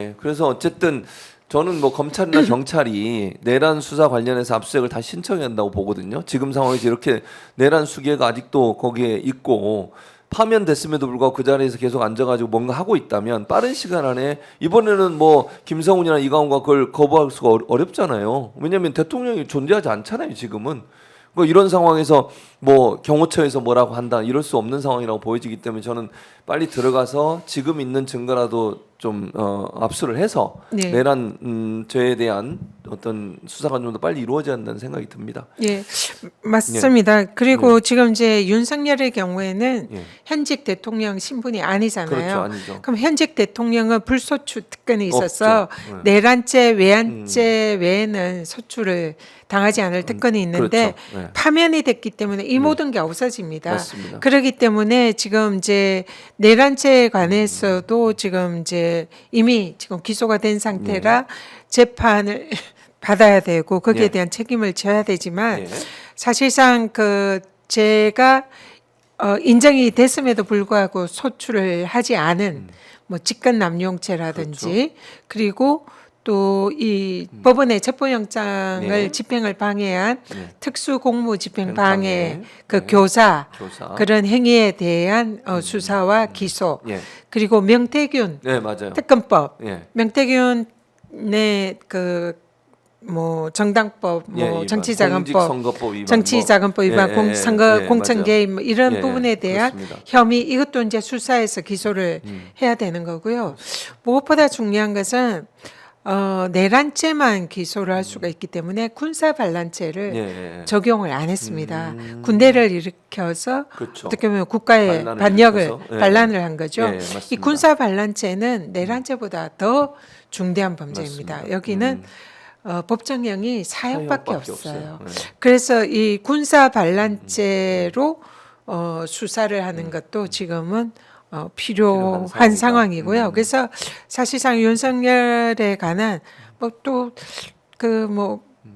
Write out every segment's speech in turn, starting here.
예. 그래서 어쨌든 저는 뭐 검찰이나 경찰이 내란 수사 관련해서 압수수색을 다 신청해야 한다고 보거든요. 지금 상황에서 이렇게 내란 수계가 아직도 거기에 있고 파면됐음에도 불구하고 그 자리에서 계속 앉아가지고 뭔가 하고 있다면 빠른 시간 안에 이번에는 뭐 김성훈이나 이광호가 그걸 거부할 수가 어렵잖아요. 왜냐하면 대통령이 존재하지 않잖아요. 지금은. 뭐 이런 상황에서 뭐 경호처에서 뭐라고 한다 이럴 수 없는 상황이라고 보여지기 때문에 저는 빨리 들어가서 지금 있는 증거라도 좀 압수를 해서 네. 내란 죄에 대한 어떤 수사가 좀 더 빨리 이루어져야 한다는 생각이 듭니다. 예, 맞습니다. 그리고 지금 이제 윤석열의 경우에는 예. 현직 대통령 신분이 아니잖아요. 그렇죠, 아니죠. 그럼 현직 대통령은 불소추 특권이 있어서 없죠. 내란죄, 외환죄 외에는 소추를 당하지 않을 특권이 있는데 그렇죠. 네. 파면이 됐기 때문에 이 모든 게 없어집니다. 맞습니다. 그렇기 때문에 지금 이제 내란죄에 관해서도 지금 이제 이미 지금 기소가 된 상태라 재판을 받아야 되고 거기에 예. 대한 책임을 져야 되지만 예. 사실상 그 제가 인정이 됐음에도 불구하고 소추를 하지 않은 뭐 직권 남용죄라든지 그리고 또 이 법원의 체포영장을 네. 집행을 방해한 네. 특수공무집행 방해. 방해 그 네. 교사 교사. 그런 행위에 대한 수사와 기소 예. 그리고 명태균 네, 맞아요. 특검법 예. 명태균의 그 뭐 정당법, 뭐 예, 위반. 정치자금법, 공직선거법 위반, 정치자금법 위반, 예, 예, 선거 예, 공천 맞아요. 개입 뭐 이런 예, 부분에 대한 그렇습니다. 혐의 이것도 이제 수사해서 기소를 해야 되는 거고요. 무엇보다 중요한 것은 내란죄만 기소를 할 수가 있기 때문에 군사 반란죄를 예, 예. 적용을 안 했습니다. 군대를 일으켜서 그렇죠. 어떻게 보면 국가의 반란을 반역을 일으켜서, 예. 반란을 한 거죠. 예, 맞습니다. 이 군사 반란죄는 내란죄보다 더 중대한 범죄입니다. 맞습니다. 여기는 법정형이 사형밖에 사형밖에 없어요. 없어요. 예. 그래서 이 군사 반란죄로 수사를 하는 것도 지금은 필요한 필요한 상황이고요. 그래서 사실상 윤석열에 관한 뭐 또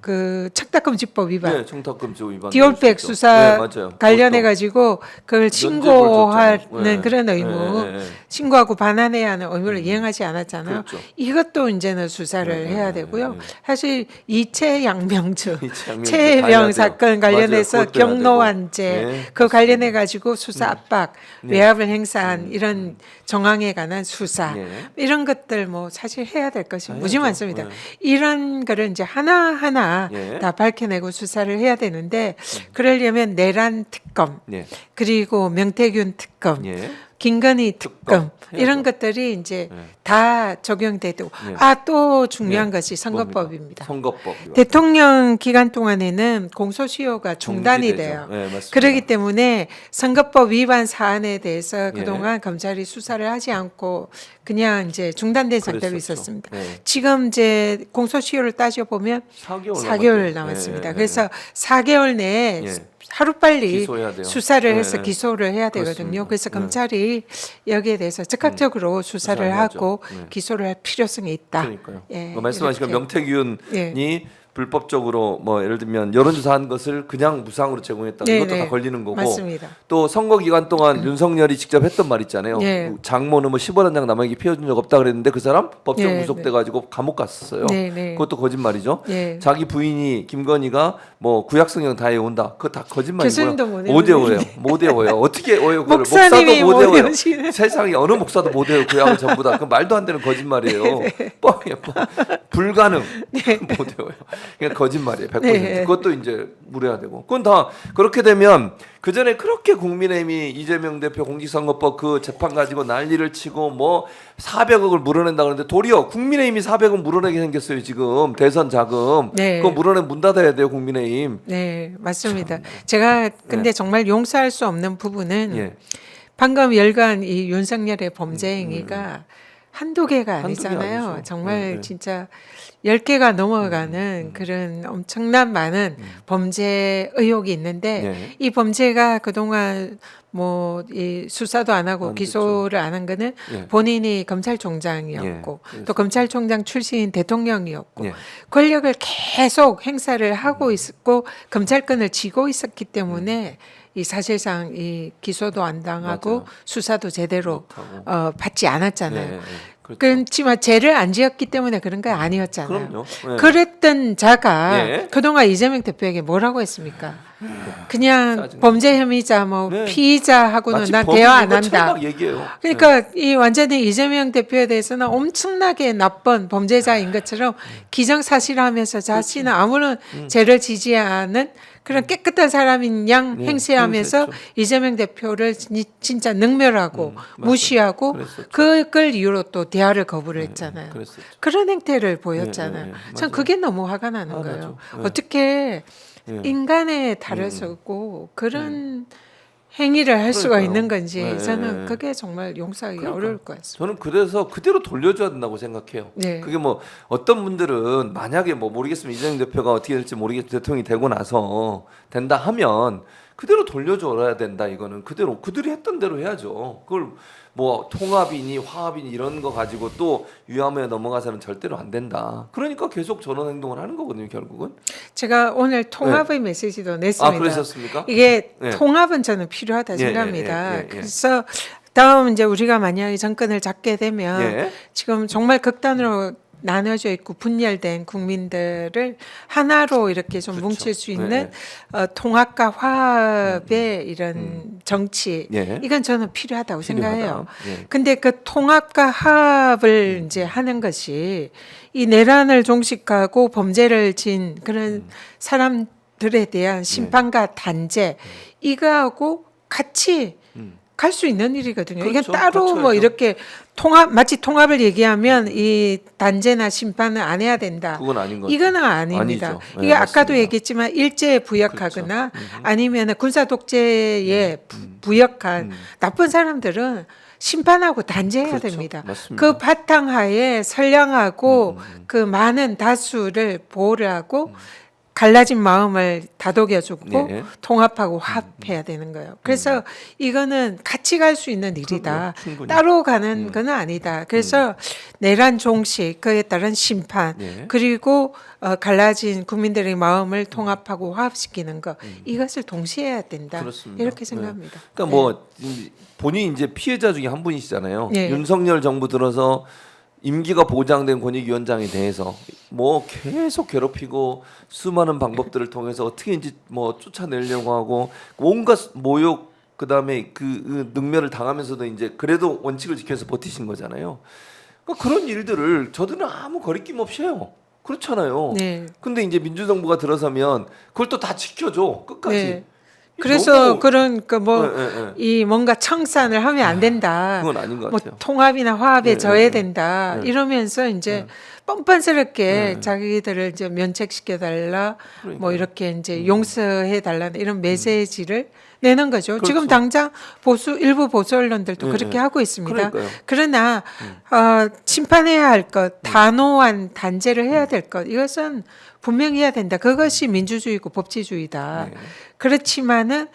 그 청탁금지법 위반, 네, 청탁금지 위반. 디올백 수사 관련해 가지고 그걸 신고하는 네. 그런 의무, 네. 신고하고 반환해야 하는 의무를 이행하지 않았잖아요. 그렇죠. 이것도 이제는 수사를 해야 되고요. 사실 이채양명주, 이채양명주 다 최혜병 해야 돼요. 사건 관련해서 맞아요. 그것도 해야 되고. 경로환죄 네, 그 관련해 가지고 수사 압박, 네. 외압을 행사한 이런 정황에 관한 수사 네. 이런 것들 뭐 사실 해야 될 것이 다 무지 해야죠. 많습니다. 네. 이런 거를 이제 하나하나 예. 다 밝혀내고 수사를 해야 되는데 그러려면 내란 특검 예. 그리고 명태균 특검 예. 김건희 특검 이런 해야죠. 것들이 이제 예. 다 적용되고 예. 또 중요한 예. 것이 선거법입니다. 선거법. 대통령 기간 동안에는 공소시효가 중단이 정지되죠. 돼요. 네, 맞습니다. 그렇기 때문에 선거법 위반 사안에 대해서 예. 그동안 검찰이 수사를 하지 않고 그냥 이제 중단된 상태로 그랬었죠. 있었습니다. 네. 지금 이제 공소시효를 따져 보면 4개월 남았습니다. 예. 그래서 4개월 내에 예. 하루빨리 기소해야 돼요. 수사를 네. 해서 기소를 해야 되거든요. 그렇습니다. 그래서 네. 검찰이 여기에 대해서 적극적으로 수사를 수사해야죠. 하고 네. 기소를 할 필요성이 있다. 그러니까요. 예, 말씀하신 이렇게. 명태균이 예. 불법적으로 뭐 예를 들면 여론조사한 것을 그냥 무상으로 제공했다. 네, 이것도 네. 다 걸리는 거고. 맞습니다. 또 선거 기간 동안 윤석열이 직접 했던 말 있잖아요. 예. 장모는 뭐 10원 장 남에게 피워준 적 없다 그랬는데 그 사람 법정 네, 구속돼 가지고 감옥 갔었어요. 네, 네. 그것도 거짓말이죠. 예. 자기 부인이 김건희가 뭐 구약성경 다 해온다. 그거 다 거짓말이고요. 교수님도 못 못 외워요. 외우는데. 못 외워요. 어떻게 외워요? 그거를? 목사님이 목사도 못 못 외워요. 외우시네. 세상에 어느 목사도 못 외워요. 구약을 전부 다. 그 말도 안 되는 거짓말이에요. 뻥이에요. 뻥. 불가능. 못 외워요. 그냥 거짓말이에요. 100%. 네. 그것도 이제 물어야 되고. 그건 다 그렇게 되면 그 전에 그렇게 국민의힘이 이재명 대표 공직선거법 그 재판 가지고 난리를 치고 뭐 400억을 물어낸다 그러는데 도리어 국민의힘이 400억 물어내게 생겼어요 지금 대선 자금. 네. 그거 물어내면 문 닫아야 돼요 국민의힘. 네, 맞습니다. 제가 근데 정말 용서할 수 없는 부분은 예. 방금 열간 이 윤석열의 범죄 행위가 한두 개가 한두 개 아니잖아요. 아니죠. 정말 네. 진짜 10개가 넘어가는 그런 엄청난 많은 범죄 의혹이 있는데 네. 이 범죄가 그동안 뭐 이 수사도 안 하고 안 기소를 안 한 거는 예. 본인이 검찰총장이었고 예. 또 검찰총장 출신인 대통령이었고 예. 권력을 계속 행사를 하고 있었고 검찰권을 쥐고 있었기 때문에 이 사실상 이 기소도 안 당하고 맞아요. 수사도 제대로 못하고. 받지 않았잖아요. 예, 예. 그렇죠. 그렇지만 죄를 안 지었기 때문에 그런 거 아니었잖아요. 그럼요. 네. 그랬던 자가 네. 그동안 이재명 대표에게 뭐라고 했습니까? 그냥 짜증나. 범죄 혐의자 뭐 네. 피의자하고는 마치 난 법이 대화 안 있는 것처럼 한다. 막 얘기해요. 그러니까 이 완전히 이재명 대표에 대해서는 엄청나게 나쁜 범죄자인 것처럼 기정사실하면서 자신은 아무런 죄를 지지 않은 그런 깨끗한 사람인 양 네, 행세하면서 행세했죠. 이재명 대표를 진짜 능멸하고 맞아요. 무시하고 그랬었죠. 그걸 이유로 또 대화를 거부를 했잖아요. 그랬었죠. 그런 행태를 보였잖아요. 네, 전 맞아요. 그게 너무 화가 나는 거예요. 나죠. 네. 어떻게 네. 인간에 달해서고 그런 행위를 할 수가 그러니까요. 있는 건지 네. 저는 그게 정말 용서하기가 그러니까. 어려울 것 같습니다. 저는 그래서 그대로 돌려줘야 된다고 생각해요. 네. 그게 뭐 어떤 분들은 만약에 뭐 모르겠으면 이재명 대표가 어떻게 될지 모르겠 대통령이 되고 나서 된다 하면 그대로 돌려줘야 된다. 이거는 그대로 그들이 했던 대로 해야죠. 그걸 뭐 통합이니 화합이니 이런 거 가지고 또 유야무에 넘어가서는 절대로 안 된다. 그러니까 계속 저런 행동을 하는 거거든요. 결국은. 제가 오늘 통합의 메시지도 냈습니다. 아 그러셨습니까? 이게 네. 통합은 저는 필요하다 예, 생각합니다. 예. 그래서 다음 이제 우리가 만약에 정권을 잡게 되면 예. 지금 정말 극단으로 나눠져 있고 분열된 국민들을 하나로 이렇게 좀 그렇죠. 뭉칠 수 네, 있는 통합과 화합의 이런 정치 예. 이건 저는 필요하다고 생각해요. 예. 근데 그 통합과 화합을 이제 하는 것이 이 내란을 종식하고 범죄를 진 그런 사람들에 대한 심판과 단죄 이거하고 같이 갈 수 있는 일이거든요. 이게 그렇죠. 따로 같이 뭐 가야죠. 이렇게 마치 통합을 얘기하면 이 단죄나 심판은 안 해야 된다. 그건 아닌 거죠. 이거는 아닙니다. 아니죠. 네, 이게 아까도 맞습니다. 얘기했지만 일제에 부역하거나 아니면 군사 독재에 부역한 나쁜 사람들은 심판하고 단죄해야 그렇죠. 됩니다. 맞습니다. 그 바탕하에 선량하고 그 많은 다수를 보호를 하고 갈라진 마음을 다독여주고 네. 통합하고 화합해야 되는 거예요. 그래서 이거는 같이 갈 수 있는 일이다. 그럼요, 충분히. 따로 가는 건 아니다. 그래서 내란 종식, 그에 따른 심판, 네. 그리고 갈라진 국민들의 마음을 통합하고 화합시키는 것 이것을 동시에 해야 된다. 그렇습니다. 이렇게 네. 생각합니다. 그러니까 뭐 본인이 이제 피해자 중에 한 분이시잖아요. 네. 윤석열 정부 들어서 임기가 보장된 권익위원장에 대해서 뭐 계속 괴롭히고 수많은 방법들을 통해서 어떻게인지 뭐 쫓아내려고 하고 온갖 모욕 그다음에 그 능멸을 당하면서도 이제 그래도 원칙을 지켜서 버티신 거잖아요. 그러니까 그런 일들을 저들은 아무 거리낌 없이 해요. 그렇잖아요. 네. 근데 이제 민주정부가 들어서면 그걸 또 다 지켜줘 끝까지. 네. 그래서 너무- 그런 뭐 네, 네, 네. 이 뭔가 청산을 하면 안 된다. 그건 아닌 것 뭐 같아요. 통합이나 화합에 네, 져야 네, 된다. 네. 이러면서 이제 뻔뻔스럽게 네. 자기들을 이제 면책시켜 달라. 뭐 그러니까요. 이렇게 이제 용서해 달라는 이런 메시지를 내는 거죠. 그렇죠. 지금 당장 일부 보수 언론들도 네, 그렇게 네. 하고 있습니다. 그러니까요. 그러나 심판해야 할 것, 단호한 단죄를 해야 될 것, 이것은 분명히 해야 된다. 그것이 민주주의고 법치주의다. 네. 그렇지만은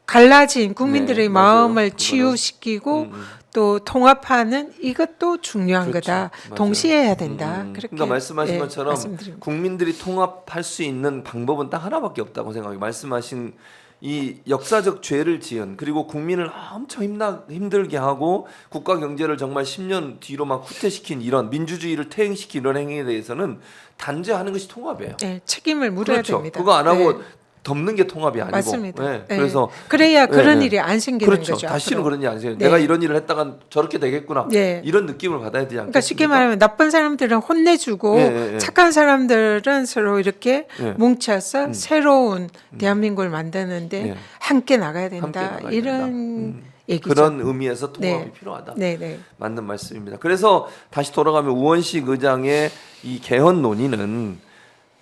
갈라진 국민들의 네, 맞아요. 마음을 그거는- 치유시키고 또 통합하는 이것도 중요한 그렇죠. 거다. 맞아요. 동시에 해야 된다. 그렇게 그러니까 말씀하신 예, 것처럼 말씀드립니다. 국민들이 통합할 수 있는 방법은 딱 하나밖에 없다고 생각해요. 말씀하신 이 역사적 죄를 지은 그리고 국민을 엄청 힘들게 하고 국가 경제를 정말 10년 뒤로 막 후퇴시킨 이런 민주주의를 퇴행시킨 이런 행위에 대해서는 단죄하는 것이 통합이에요. 네, 책임을 물어야 그렇죠. 됩니다. 그거 안 하고 네, 덮는 게 통합이 아니고. 맞습니다. 네. 네. 그래서 그래야 그런 네. 일이 안 생기는 그렇죠. 거죠. 다시는 앞으로. 그런 일이 안 생겨요. 네. 내가 이런 일을 했다간 저렇게 되겠구나. 네. 이런 느낌을 받아야 되지 않겠습니까? 그러니까 쉽게 말하면 나쁜 사람들은 혼내주고 예. 착한 사람들은 서로 이렇게 예. 뭉쳐서 새로운 대한민국을 만드는데 예. 함께 나가야 된다. 함께 나가야 이런 얘기죠. 그런 의미에서 통합이 네. 필요하다. 네, 네. 맞는 말씀입니다. 그래서 다시 돌아가면 우원식 의장의 이 개헌 논의는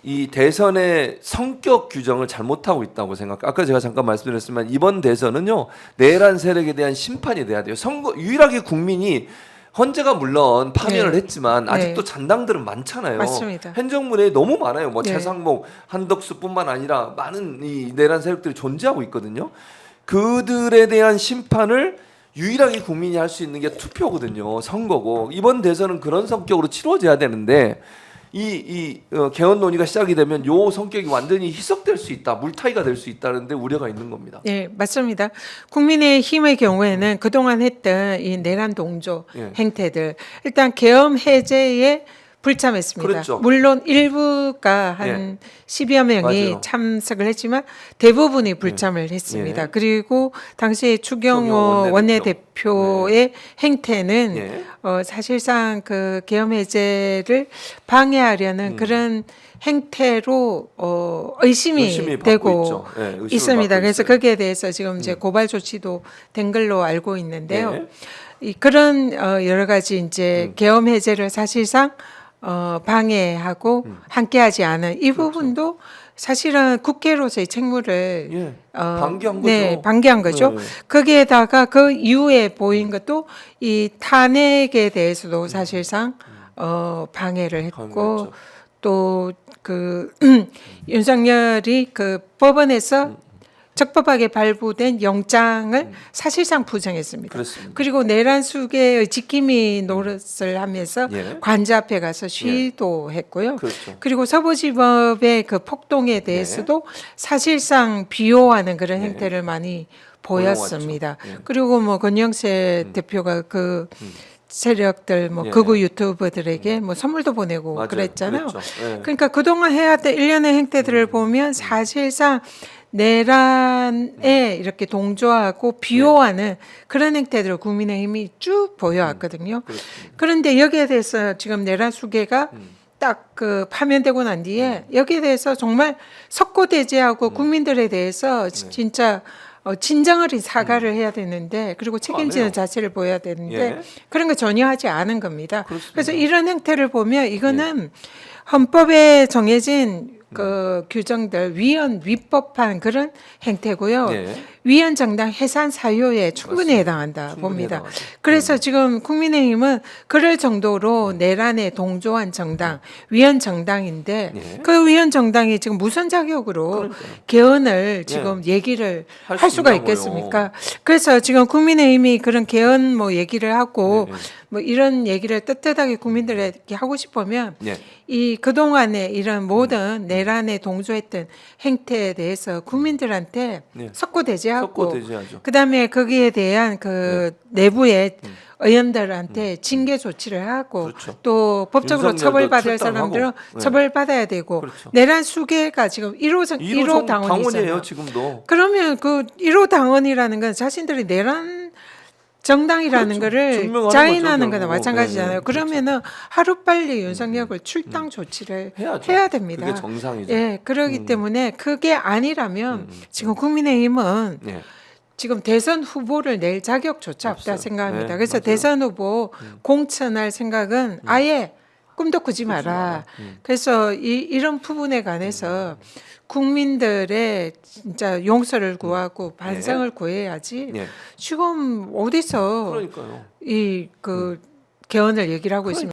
이 대선의 성격 규정을 잘못하고 있다고 생각해요. 아까 제가 잠깐 말씀드렸지만 이번 대선은요 내란 세력에 대한 심판이 돼야 돼요. 유일하게 국민이 헌재가 물론 파면을 네. 했지만 아직도 네. 잔당들은 많잖아요. 맞습니다. 행정부에 너무 많아요. 뭐 네. 최상목, 한덕수뿐만 아니라 많은 이 내란 세력들이 존재하고 있거든요. 그들에 대한 심판을 유일하게 국민이 할 수 있는 게 투표거든요. 선거고 이번 대선은 그런 성격으로 치러져야 되는데 개헌 논의가 시작이 되면 요 성격이 완전히 희석될 수 있다, 물타기가 될 수 있다는데 우려가 있는 겁니다. 네, 맞습니다. 국민의힘의 경우에는 그동안 했던 이 내란 동조 예. 행태들 일단 계엄 해제에 불참했습니다. 그렇죠. 물론 일부가 한 10여 명이 맞아요. 참석을 했지만 대부분이 불참을 했습니다. 예. 그리고 당시에 추경호 추경호 원내대표의 행태는 예. 사실상 그 계엄 해제를 방해하려는 그런 행태로 의심이 받고 되고 있죠. 예, 의심을 있습니다. 받고 그래서 있어요. 거기에 대해서 지금 이제 고발 조치도 된 걸로 알고 있는데요. 예. 이 그런 여러 가지 이제 계엄 해제를 사실상 방해하고 함께하지 않은 이 부분도 사실은 국회로서의 책무를 예. 방기한 거죠. 네, 방기한 거죠. 네. 거기에다가 그 이후에 보인 것도 이 탄핵에 대해서도 사실상 방해를 했고 방해했죠. 또 그 윤석열이 그 법원에서 적법하게 발부된 영장을 사실상 부정했습니다. 그렇습니다. 그리고 내란 수계의 지킴이 노릇을 하면서 예. 관저 앞에 가서 시도했고요. 그렇죠. 그리고 서부지법의 그 폭동에 대해서도 사실상 비호하는 그런 네. 행태를 많이 보였습니다. 예. 그리고 뭐 권영세 대표가 그 세력들 뭐 예. 극우 유튜버들에게 뭐 선물도 보내고 맞아요. 그랬잖아요. 그랬죠. 예. 그러니까 그동안 해왔던 일련의 행태들을 보면 사실상 내란에 이렇게 동조하고 비호하는 그런 행태들을 국민의힘이 쭉 보여왔거든요. 그렇습니다. 그런데 여기에 대해서 지금 내란 수계가 딱 그 파면되고 난 뒤에 여기에 대해서 정말 석고대죄하고 국민들에 대해서 진짜 진정어린 사과를 해야 되는데 그리고 책임지는 해요. 자세를 보여야 되는데 예. 그런 거 전혀 하지 않은 겁니다. 그렇습니다. 그래서 이런 행태를 보면 이거는 헌법에 정해진 그 규정들 위헌위법한 그런 행태고요. 예. 위헌 정당 해산 사유에 충분히 맞습니다. 해당한다 충분히 봅니다. 해당하죠. 그래서 지금 국민의힘은 그럴 정도로 내란에 동조한 정당, 위헌 정당인데 예. 그 위헌 정당이 지금 무슨 자격으로 그러니까요. 개헌을 지금 얘기를 할 할 수 수가 있냐고요. 있겠습니까? 그래서 지금 국민의힘이 그런 개헌 뭐 얘기를 하고 네, 네. 뭐 이런 얘기를 떳떳하게 국민들에게 하고 싶으면 예. 이 그동안의 이런 모든 내란에 동조했던 행태에 대해서 국민들한테 네. 석고대죄하고 석고대죄하죠. 그다음에 거기에 대한 그 내부의 의원들한테 징계 조치를 하고 그렇죠. 또 법적으로 윤석열도 처벌받을 출당하고. 사람들은 네. 처벌받아야 되고 그렇죠. 내란 수계가 지금 1호 당원이잖아요. 당원이에요 지금도. 그러면 그 1호 당원이라는 건 자신들이 내란 정당이라는 그렇죠. 거를 증명하는 자인하는 거죠, 거나 결국. 마찬가지잖아요. 네, 네. 그러면은 하루빨리 윤석열을 출당 조치를 해야죠. 해야 됩니다. 그게 정상이죠. 예, 그러기 때문에 그게 아니라면 지금 국민의힘은 예. 지금 대선 후보를 낼 자격조차 없다 없어요. 생각합니다. 네, 그래서 맞아요. 대선 후보 공천할 생각은 아예 꿈도 꾸지 마라. 그래서 이런 부분에 관해서 국민들의 진짜 용서를 구하고 반성을 구해야지. 예. 지금 어디서 그러니까요. 이 그 개헌을 얘기를 하고 있습니다.